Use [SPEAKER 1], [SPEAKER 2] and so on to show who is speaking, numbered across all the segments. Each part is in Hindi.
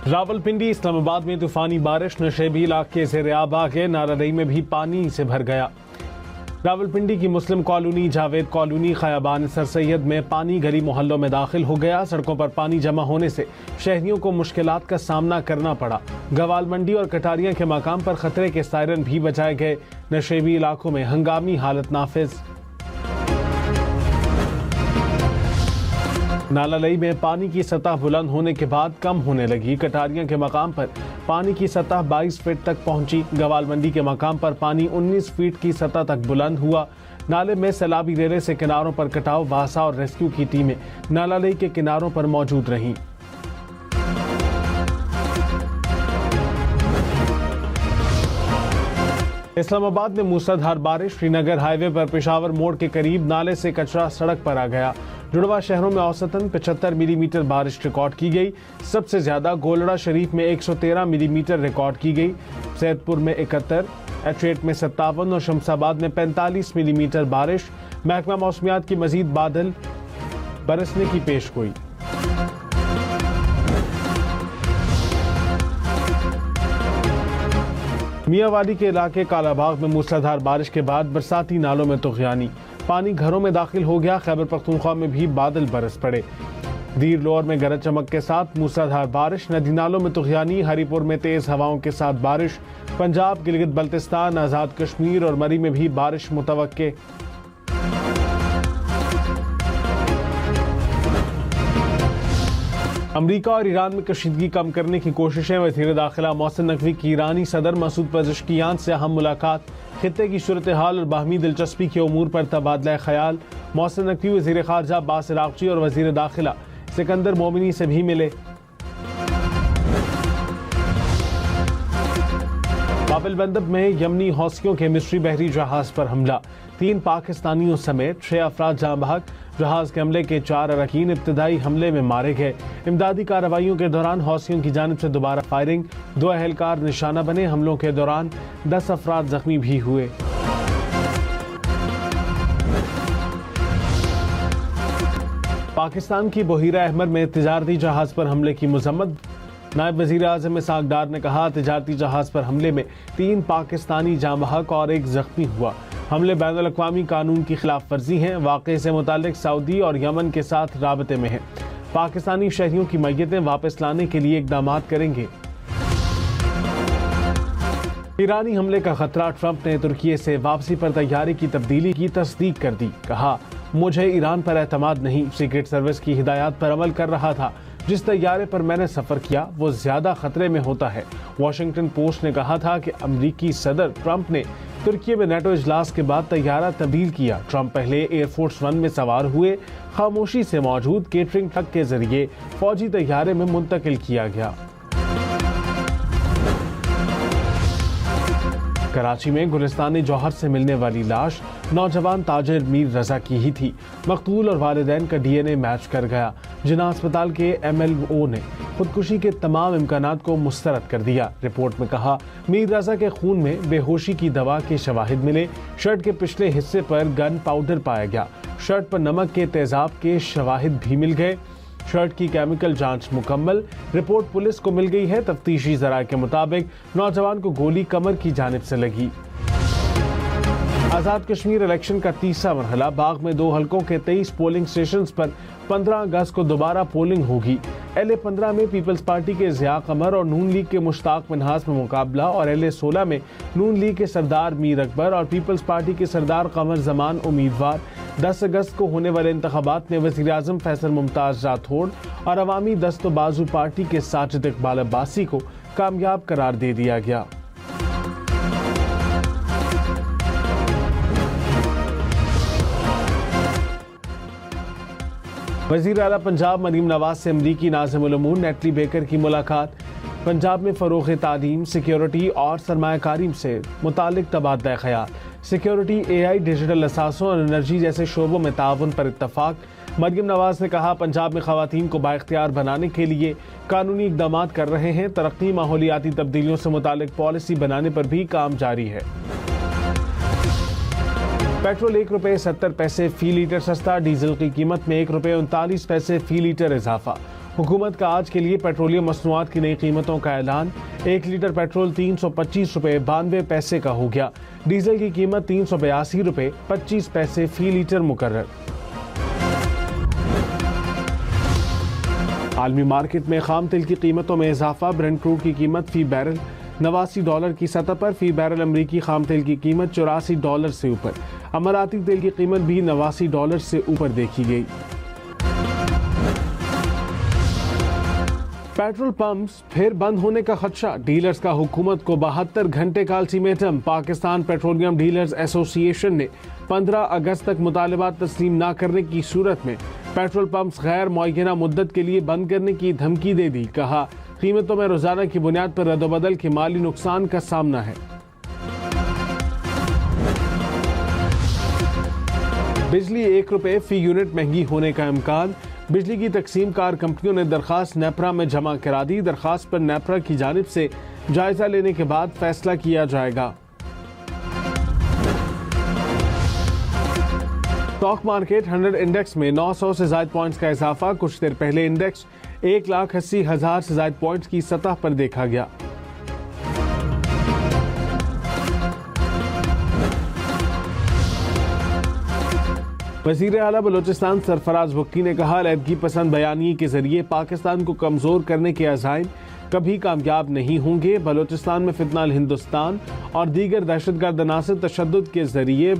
[SPEAKER 1] रावलपिंडी इस्लामाबाद में तूफानी बारिश नशेबी इलाके से ज़ेर-आब आ गए। नारादई में भी पानी से भर गया। रावलपिंडी की मुस्लिम colony, Javed colony, Khayaban Sir Syed में पानी गली मोहल्लों में दाखिल हो गया। सड़कों पर पानी जमा होने से शहरियों को मुश्किलात का सामना करना पड़ा। गवाल मंडी और कटारियां के मकाम पर खतरे के सायरन भी बजाए गए। नशेबी इलाकों में हंगामी हालत नाफिज। नालालई में पानी की सतह बुलंद होने के बाद कम होने लगी। कटारियां के मकाम पर पानी की सतह 22 फीट तक पहुंची। गवाल मंडी के मकाम पर पानी 19 फीट की सतह तक बुलंद हुआ। नाले में सैलाबी रेले से किनारों पर कटाव, वासा और रेस्क्यू की टीमें नालालई के किनारों पर मौजूद रहीं। इस्लामाबाद में मूसलाधार बारिश। श्रीनगर हाईवे पर पेशावर मोड़ के करीब नाले से कचरा सड़क पर आ गया। जुड़वा शहरों में औसतन 75 मिलीमीटर बारिश रिकॉर्ड की गई। सबसे ज्यादा गोलड़ा शरीफ में 113 मिलीमीटर रिकॉर्ड की गई। सैदपुर में 71, एचेट में 57 और शमसाबाद में 45 मिलीमीटर बारिश। महकमा मौसमियात की मजीद बादल बरसने की पेशगोई। मियाँवाली के इलाके कालाबाग में मूसलाधार बारिश के बाद बरसाती नालों में तुग़यानी। पानी घरों में दाखिल हो गया। खैबर पख्तूनख्वा में भी बादल बरस पड़े। दीर लोअर में गरज चमक के साथ मूसलाधार बारिश। नदी नालों में तुग़यानी। हरीपुर में तेज हवाओं के साथ बारिश। पंजाब, गिलगित बल्तिस्तान, आज़ाद कश्मीर और मरी में भी बारिश मुतवक्के। अमरीका और ईरान में कशीदगी कम करने की कोशिशें। वज़ीर दाखिला मोहसिन नकवी की ईरानी सदर मसूद पेज़ेश्कियान से अहम मुलाकात। खित्ते की सूरत हाल और बाहमी दिलचस्पी के उमूर पर तबादला ख्याल। मोहसिन नकवी वज़ीर ख़ारजा अब्बास इराक़ची और वज़ीर दाखिला सिकंदर मोमिनी से भी मिले। बाबिलबंदब में यमनी हौसियों के मिस्री बहरी जहाज पर हमला। 3 पाकिस्तानियों समेत 6 अफराद जाँ बहक। जहाज के हमले के 4 अरकान इब्तदाई हमले में मारे गए। इमदादी कार्रवाइयों के दौरान हौसियों की जानिब से दोबारा फायरिंग। 2 अहलकार निशाना बने। हमलों के दौरान 10 अफराद जख्मी भी हुए। पाकिस्तान की बहीरा अहमर में तिजारती जहाज पर हमले की मजम्मत। नायब वज़ीर आज़म इसहाक डार ने कहा, तिजारती जहाज पर हमले में 3 पाकिस्तानी जाँ बहक और 1 जख्मी हुआ। हमले बैनुल अक़वामी कानून की खिलाफ वर्जी हैं। वाक़े से मुतालिक सऊदी और यमन के साथ राबते में हैं। पाकिस्तानी शहरियों की मैयतें वापस लाने के लिए इक़दाम करेंगे। ईरानी हमले का खतरा। ट्रंप ने तुर्की से वापसी पर तैयारी की तब्दीली की तस्दीक कर दी। कहा, मुझे ईरान पर एतमाद नहीं। सीक्रेट सर्विस की हिदायत पर अमल कर रहा था। जिस तैयारे पर मैंने सफर किया वो ज्यादा खतरे में होता है। वॉशिंगटन पोस्ट ने कहा था कि अमेरिकी सदर ट्रंप ने तुर्की में नेटो इजलास के बाद तैयारा तब्दील किया। ट्रंप पहले एयरफोर्स 1 में सवार हुए। खामोशी से मौजूद केटरिंग ट्रक के जरिए फौजी तैयारे में मुंतकिल किया गया। कराची में गुलिस्तान जौहर से मिलने वाली लाश नौजवान ताजिर मीर रजा की ही थी। मकतूल और वालिदैन का DNA मैच कर गया। जिना अस्पताल के MLO ने खुदकुशी के तमाम इम्कानात को मुस्तरद कर दिया। रिपोर्ट में कहा, मीर रजा के खून में बेहोशी की दवा के शवाहिद मिले। शर्ट के पिछले हिस्से पर गन पाउडर पाया गया। शर्ट पर नमक के तेजाब के शवाहिद भी मिल गए। शर्ट की केमिकल जांच मुकम्मल। रिपोर्ट पुलिस को मिल गई है। तफ्तीशी ज़राए के मुताबिक नौजवान को गोली कमर की जानिब से लगी। आज़ाद कश्मीर इलेक्शन का तीसरा मरहला। बाग में 2 हलकों के 23 पोलिंग स्टेशन पर 15 अगस्त को दोबारा पोलिंग होगी। LA-15 में पीपल्स पार्टी के ज़िया कमर और नून लीग के मुश्ताक मिन्हास में मुकाबला और LA-16 में नून लीग के सरदार मीर अकबर और पीपल्स पार्टी के सरदार कमर जमान उम्मीदवार। 10 अगस्त को होने वाले इंतखाबात में वज़ीर आज़म फैसल मुमताज़ राठौड़ और अवामी दस्तो बाजू पार्टी के साजिद इकबाल अब्बासी को कामयाब करार दे दिया गया। वज़ीर आला पंजाब मरीम नवाज से अमरीकी नाज़िमुल उमूर नेटली बेकर की मुलाकात। पंजाब में फ़रोग़ तालीम, सिक्योरिटी और सरमायाकारी से मुतालिक तबादला ख्याल। सिक्योरिटी, AI, डिजिटल असासों और एनर्जी जैसे शोबों में ताउन पर इत्तफाक। मरीम नवाज ने कहा, पंजाब में ख़वातीन को बाइख्तियार बनाने के लिए कानूनी इक़दाम कर रहे हैं। तरक्की, माहौलियाती तब्दीलियों से मुतालिक पॉलिसी बनाने पर भी काम जारी है। पेट्रोल ₹1.70 फ़ी लीटर सस्ता। डीजल की कीमत में ₹1.39 फ़ी लीटर इजाफा। हुकूमत का आज के लिए पेट्रोलियम मसनूआत की नई कीमतों का ऐलान। 1 लीटर पेट्रोल 325 रुपये 92 पैसे का हो गया। डीजल की कीमत 382 रुपये 25 पैसे फी लीटर मुकर्रर। आलमी मार्केट में खाम तेल की कीमतों में इजाफा। ब्रेंट क्रूड की कीमत फी बैरल $89 की सतह पर। फी बैरल अमरीकी खाम तेल की कीमत $84 से ऊपर। अमाराती तेल की कीमत भी $89 से ऊपर देखी गई। पेट्रोल पंप्स फिर बंद होने का खदशा। डीलर्स का हुकूमत को 72 घंटे का ultimatum. Pakistan petroleum dealers association ने 15 अगस्त तक मुतालबात तस्लीम न करने की सूरत में पेट्रोल पंप्स गैर मुअय्यना मुद्दत के लिए बंद करने की धमकी दे दी। कहा, कीमतों में रोजाना की बुनियाद पर रद्दोबदल के माली नुकसान का सामना है। बिजली 1 रुपये फी यूनिट महंगी होने का इम्कान। बिजली की तकसीम कार कंपनियों ने दरखास्त नेपरा में जमा करा दी। दरखास्त पर नेपरा की जानिब से जायजा लेने के बाद फैसला किया जाएगा। स्टॉक मार्केट 100 इंडेक्स में 900 से ज्यादा पॉइंट्स का इजाफा। कुछ देर पहले इंडेक्स 1,80,000 से ज्यादा पॉइंट्स की सतह पर देखा गया। वज़ीर आला बलोचिस्तान सरफराज भुट्टी ने कहा, अलहदगी पसंद बयानिए के जरिए पाकिस्तान को कमजोर करने के अज़ाइम कभी कामयाब नहीं होंगे। बलोचिस्तान में फितना हिंदुस्तान और दीगर दहशतगर्द अनासर तशद्दुद के जरिए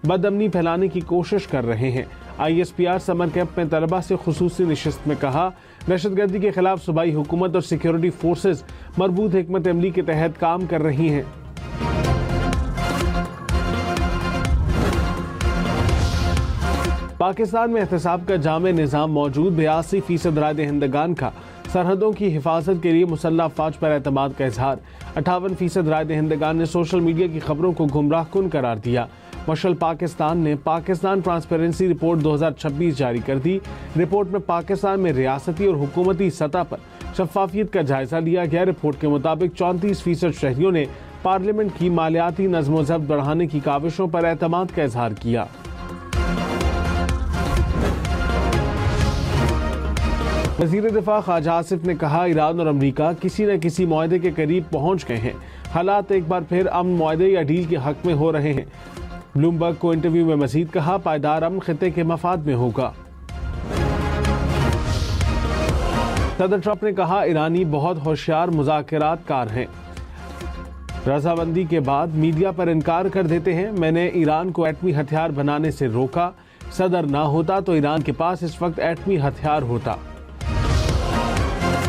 [SPEAKER 1] बदअमनी फैलाने की कोशिश कर रहे हैं। ISPR समर कैंप में तलबा से खुसूसी निशस्त में कहा, दहशतगर्दी के खिलाफ सूबाई हुकूमत और सिक्योरिटी फोर्सेज मरबूत हिकमत अमली के तहत काम कर रही हैं। पाकिस्तान में एहतसाब का जामे निज़ाम मौजूद। 82% राय दहिंदगान का सरहदों की हिफाजत के लिए मुसल्लह फौज पर एतमाद का इजहार। 58% राय दहिंदगान ने सोशल मीडिया की खबरों को गुमराहकुन करार दिया। मशल पाकिस्तान ने पाकिस्तान ट्रांसपेरेंसी रिपोर्ट 2026 जारी कर दी। रिपोर्ट में पाकिस्तान में रियासती और हुकूमती सतह पर शफाफियत का जायजा लिया गया। रिपोर्ट के मुताबिक 34% शहरियों ने पार्लियामेंट की मालियाती नज़्म व ज़ब्त बढ़ाने की काविशों पर एतमाद का इजहार किया। वज़ीर दिफा ख्वाजा आसिफ ने कहा, ईरान और अमरीका किसी न किसी मुआहदे के करीब पहुंच गए हैं। हालात एक बार फिर अमन मुआहदे या डील के हक में हो रहे हैं। ब्लूमबर्ग को इंटरव्यू में मजीद कहा, पायदार अमन खित्ते के मफाद में होगा। सदर ट्रंप ने कहा, ईरानी बहुत होशियार मुज़ाकरातकार हैं। रजामंदी के बाद मीडिया पर इनकार कर देते हैं। मैंने ईरान को एटमी हथियार बनाने से रोका। सदर ना होता तो ईरान के पास इस वक्त एटमी हथियार होता।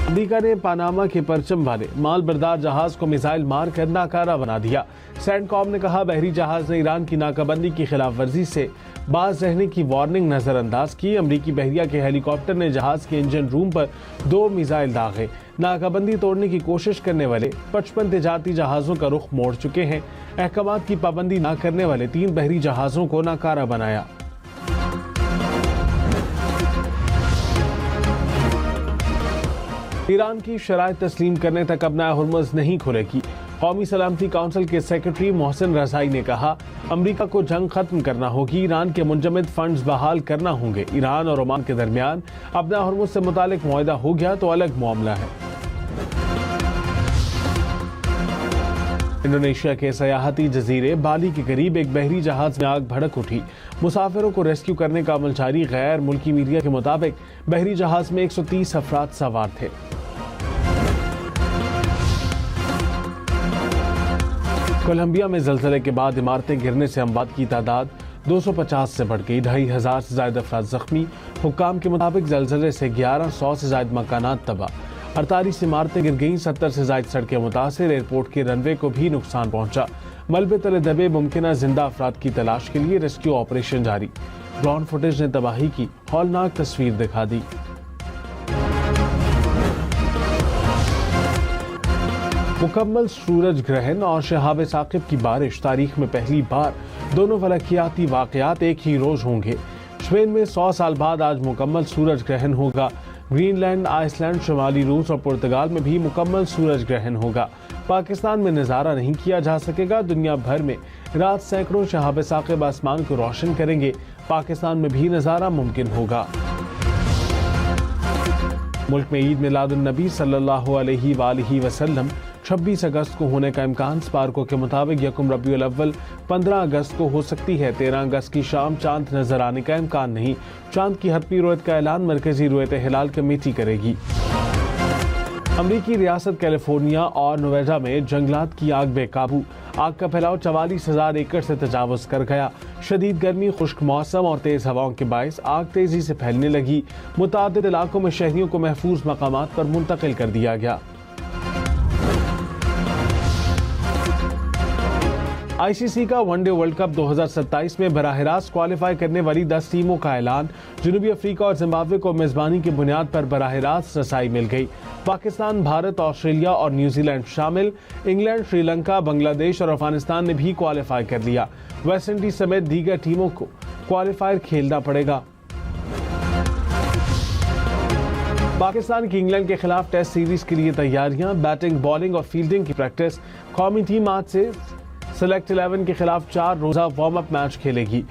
[SPEAKER 1] अमेरिका ने पनामा के परचम वाले माल बरदार जहाज को मिसाइल मार कर नाकारा बना दिया। सैंडकॉम ने कहा, बहरी जहाज ने ईरान की नाकाबंदी की खिलाफ वर्जी से बाज रहने की वार्निंग नजरअंदाज की। अमरीकी बहरिया के हेलीकॉप्टर ने जहाज के इंजन रूम पर 2 मिसाइल दागे। नाकाबंदी तोड़ने की कोशिश करने वाले 55 तिजारती जहाजों का रुख मोड़ चुके हैं। अहकामात की पाबंदी न करने वाले 3 बहरी जहाजों को नाकारा बनाया। ईरान की शराइत तस्लीम करने तक अपना हुर्मुज़ नहीं खुलेगी। कौमी सलामती काउंसिल के सेक्रेटरी मोहसिन रज़ाई ने कहा, अमरीका को जंग खत्म करना होगी। ईरान के मुंजमद फंड्स बहाल करना होंगे। ईरान और ओमान के दरमियान अपना हुर्मुज़ से मुतालिक मुआहदा हो गया तो अलग मामला है। इंडोनेशिया के सयाहती जजीरे बाली के करीब एक बहरी जहाज में आग भड़क उठी। मुसाफिरों को रेस्क्यू करने का अमल जारी। गैर मुल्की मीडिया के मुताबिक बहरी जहाज में 130 अफराद सवार थे। कोलंबिया में जलजले के बाद इमारतें गिरने से अमवात की तादाद 250 से बढ़ गई। 2500 से ज्यादा अफराद जख्मी। हुक्काम के मुताबिक जलजले से 1100 से ज्यादा मकानात तबाह। 48 इमारतें गिर गईं। 70 से ज्यादा सड़कें मुतासिर। एयरपोर्ट के रनवे को भी नुकसान पहुंचा। मलबे तले दबे मुमकिन जिंदा अफराद की तलाश के लिए रेस्क्यू ऑपरेशन जारी। ड्रोन फुटेज ने तबाही की हौलनाक तस्वीर दिखा दी। मुकम्मल सूरज ग्रहण और शहाब साकिब की बारिश। तारीख में पहली बार दोनों फलकियाती वाकयात एक ही रोज होंगे। स्पेन में 100 साल बाद आज मुकम्मल सूरज ग्रहण होगा। ग्रीनलैंड, आइसलैंड, शुमाली रूस और पुर्तगाल में भी मुकम्मल सूरज ग्रहण होगा। पाकिस्तान में नज़ारा नहीं किया जा सकेगा। दुनिया भर में रात सैकड़ों शहाब साकिब आसमान को रोशन करेंगे। पाकिस्तान में भी नज़ारा मुमकिन होगा। मुल्क में ईद मिलादुन्नबी सल्लल्लाहु अलैहि वसल्लम 26 अगस्त को होने का इम्कान। स्पार्को के मुताबिक यकुम रबीउल अव्वल 15 अगस्त को हो सकती है। 13 अगस्त की शाम चांद नजर आने का इम्कान नहीं। चांद की हतमी रुयत का ऐलान मरकजी रुयत हिलाल कमेटी करेगी। अमरीकी रियासत कैलिफोर्निया और नोवेडा में जंगलात की आग बेकाबू। आग का फैलाव 44,000 एकड़ से तजावुज कर गया। शदीद गर्मी, खुश्क मौसम और तेज हवाओं के बायस आग तेजी से फैलने लगी। मुतादिद इलाकों में शहरियों को महफूज मकामात पर मुंतकिल कर दिया गया। आईसीसी का वनडे वर्ल्ड कप 2027 में बराह रास्त क्वालिफाई करने वाली 10 टीमों का ऐलान। जनूबी अफ्रीका और जिम्बाब्वे को मेजबानी की बुनियाद पर बराह रास्त रसाई मिल गई। पाकिस्तान, भारत, ऑस्ट्रेलिया और न्यूजीलैंड शामिल। इंग्लैंड, श्रीलंका, बांग्लादेश और अफगानिस्तान ने भी क्वालिफाई कर लिया। वेस्ट इंडीज समेत दीगर टीमों को क्वालिफायर खेलना पड़ेगा। पाकिस्तान की इंग्लैंड के खिलाफ टेस्ट सीरीज के लिए तैयारियां। बैटिंग, बॉलिंग और फील्डिंग की प्रैक्टिस। कौमी टीम आज से सेलेक्ट 11 के खिलाफ 4 रोजा वार्म अप मैच खेलेगी।